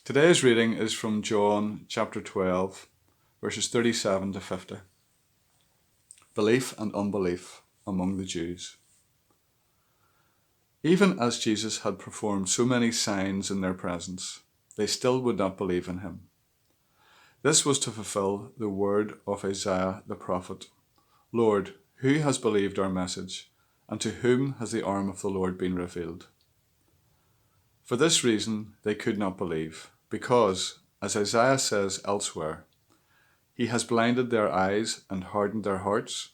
Today's reading is from John chapter 12, verses 37 to 50. Belief and unbelief among the Jews. Even as Jesus had performed so many signs in their presence, they still would not believe in him. This was to fulfill the word of Isaiah the prophet. Lord, who has believed our message, and to whom has the arm of the Lord been revealed? For this reason they could not believe, because, as Isaiah says elsewhere, he has blinded their eyes and hardened their hearts,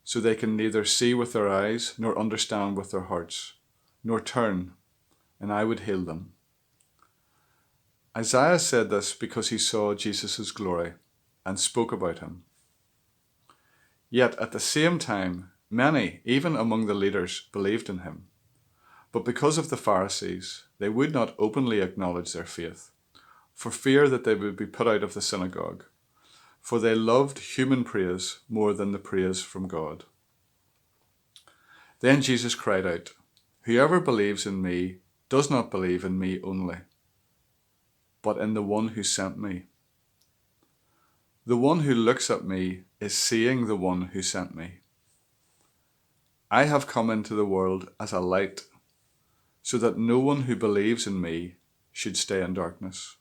so they can neither see with their eyes nor understand with their hearts, nor turn, and I would heal them. Isaiah said this because he saw Jesus' glory and spoke about him. Yet at the same time, many, even among the leaders, believed in him. But because of the Pharisees, they would not openly acknowledge their faith, for fear that they would be put out of the synagogue, for they loved human praise more than the praise from God. Then Jesus cried out, "Whoever believes in me does not believe in me only, but in the one who sent me. The one who looks at me is seeing the one who sent me. I have come into the world as a light, so that no one who believes in me should stay in darkness.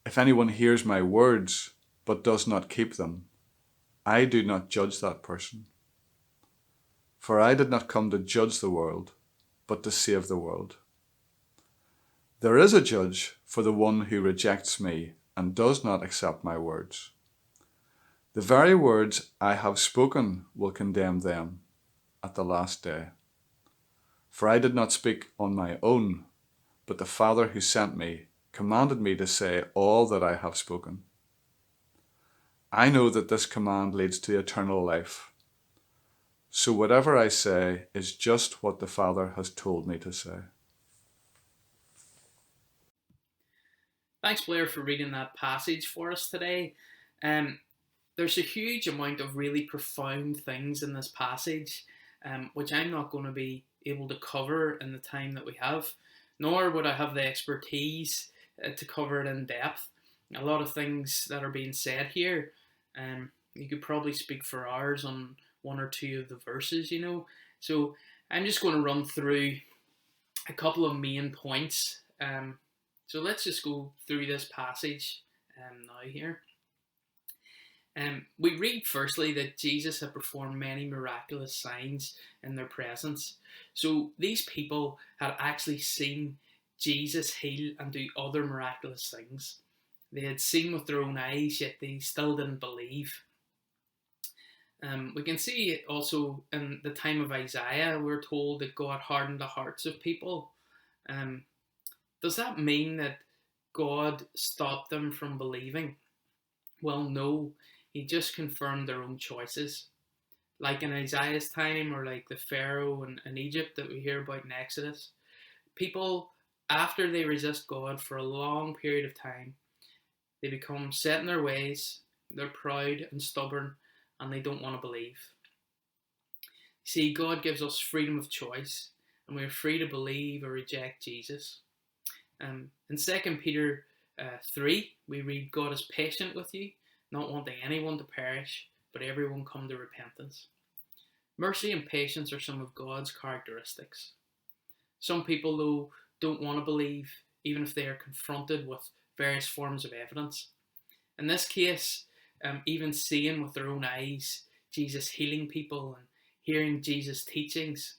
If anyone hears my words but does not keep them, I do not judge that person. For I did not come to judge the world, but to save the world. There is a judge for the one who rejects me and does not accept my words. The very words I have spoken will condemn them at the last day. For I did not speak on my own, but the Father who sent me commanded me to say all that I have spoken. I know that this command leads to eternal life. So whatever I say is just what the Father has told me to say." Thanks, Blair, for reading that passage for us today. Um, there's a huge amount of really profound things in this passage, which I'm not going to be able to cover in the time that we have, nor would I have the expertise to cover it in depth. A lot of things that are being said here, you could probably speak for hours on one or two of the verses. So I'm just going to run through a couple of main points. So let's just go through this passage now here. We read firstly that Jesus had performed many miraculous signs in their presence. So these people had actually seen Jesus heal and do other miraculous things. They had seen with their own eyes, yet they still didn't believe. We can see also in the time of Isaiah, we're told that God hardened the hearts of people. Um, does that mean that God stopped them from believing? Well, no, he just confirmed their own choices. Like in Isaiah's time, or like the Pharaoh in Egypt that we hear about in Exodus, people, after they resist God for a long period of time, they become set in their ways, they're proud and stubborn, and they don't want to believe. See, God gives us freedom of choice, and we're free to believe or reject Jesus. In 2 Peter 3, we read, "God is patient with you, not wanting anyone to perish, but everyone come to repentance." Mercy and patience are some of God's characteristics. Some people, though, don't want to believe, even if they are confronted with various forms of evidence. In this case, even seeing with their own eyes Jesus healing people and hearing Jesus' teachings,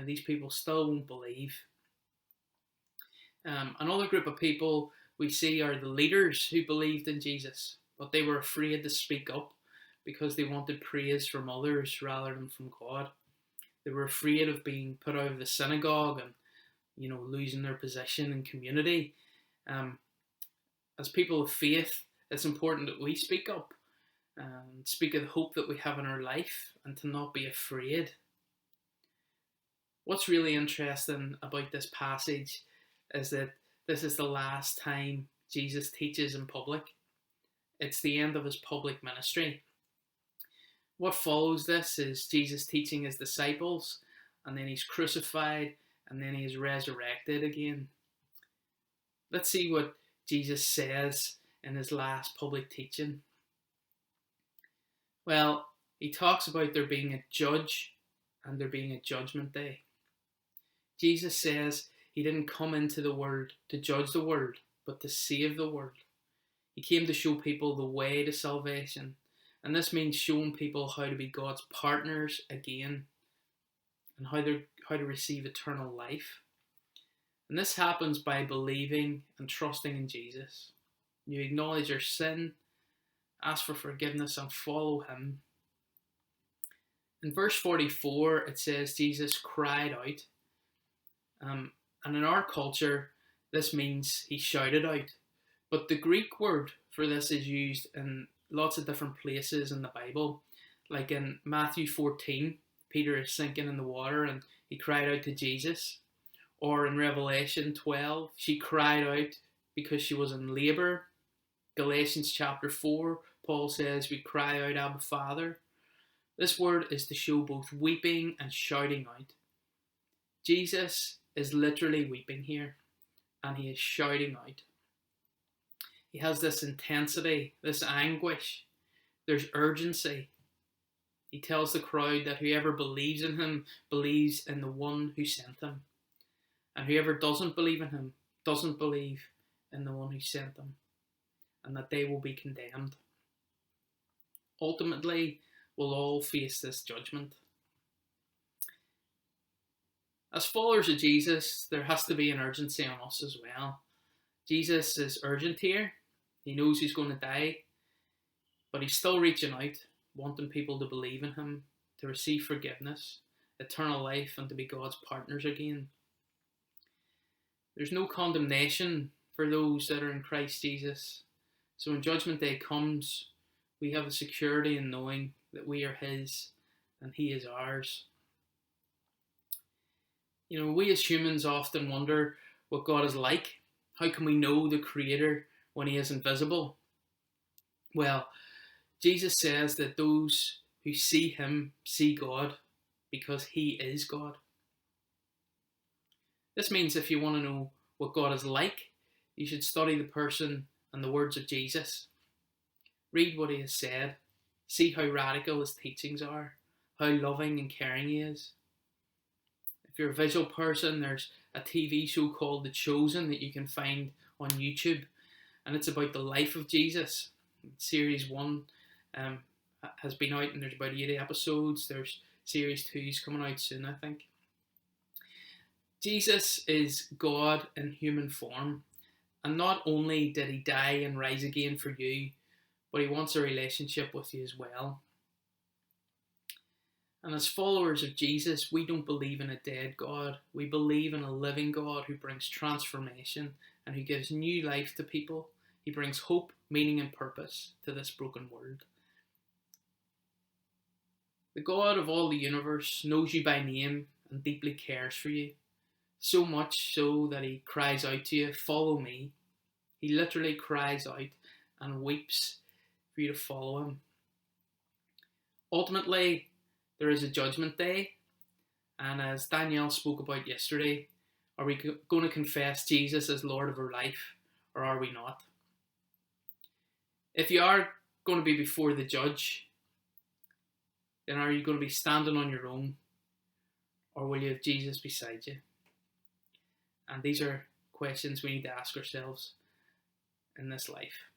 these people still won't believe. Another group of people we see are the leaders who believed in Jesus, but they were afraid to speak up because they wanted praise from others rather than from God. They were afraid of being put out of the synagogue and, losing their position in community. Um, as people of faith, it's important that we speak up and speak of the hope that we have in our life and to not be afraid. What's really interesting about this passage is that this is the last time Jesus teaches in public. It's the end of his public ministry. What follows this is Jesus teaching his disciples, and then he's crucified, and then he is resurrected again. Let's see what Jesus says in his last public teaching. Well, he talks about there being a judge and there being a judgment day. Jesus says he didn't come into the world to judge the world, but to save the world. He came to show people the way to salvation, and this means showing people how to be God's partners again and how to receive eternal life. And this happens by believing and trusting in Jesus. You acknowledge your sin, ask for forgiveness, and follow him. In verse 44, it says Jesus cried out. And in our culture, this means he shouted out. But the Greek word for this is used in lots of different places in the Bible. Like in Matthew 14, Peter is sinking in the water and he cried out to Jesus. Or in Revelation 12, she cried out because she was in labour. Galatians chapter 4, Paul says we cry out, Abba Father. This word is to show both weeping and shouting out. Jesus is literally weeping here, and he is shouting out. He has this intensity, this anguish. There's urgency. He tells the crowd that whoever believes in him believes in the one who sent him. And whoever doesn't believe in him doesn't believe in the one who sent them, and that they will be condemned. Ultimately, we'll all face this judgment. As followers of Jesus, there has to be an urgency on us as well. Jesus is urgent here. He knows he's going to die, but he's still reaching out, wanting people to believe in him, to receive forgiveness, eternal life, and to be God's partners again. There's no condemnation for those that are in Christ Jesus. So when Judgment Day comes, we have a security in knowing that we are his and he is ours. You know, we as humans often wonder what God is like. How can we know the Creator when he is invisible? Well, Jesus says that those who see him see God because he is God. This means if you want to know what God is like, you should study the person and the words of Jesus. Read what he has said. See how radical his teachings are, how loving and caring he is. If you're a visual person, there's a TV show called The Chosen that you can find on YouTube, and it's about the life of Jesus. Series 1 has been out, and there's about 80 episodes. There's Series 2 is coming out soon, I think. Jesus is God in human form, and not only did he die and rise again for you, but he wants a relationship with you as well. And as followers of Jesus, we don't believe in a dead God. We believe in a living God who brings transformation and who gives new life to people. He brings hope, meaning, and purpose to this broken world. The God of all the universe knows you by name and deeply cares for you. So much so that he cries out to you, follow me. He literally cries out and weeps for you to follow him. Ultimately, there is a judgment day, and as Danielle spoke about yesterday, are we going to confess Jesus as Lord of our life, or are we not? If you are going to be before the judge, then are you going to be standing on your own, or will you have Jesus beside you? And these are questions we need to ask ourselves in this life.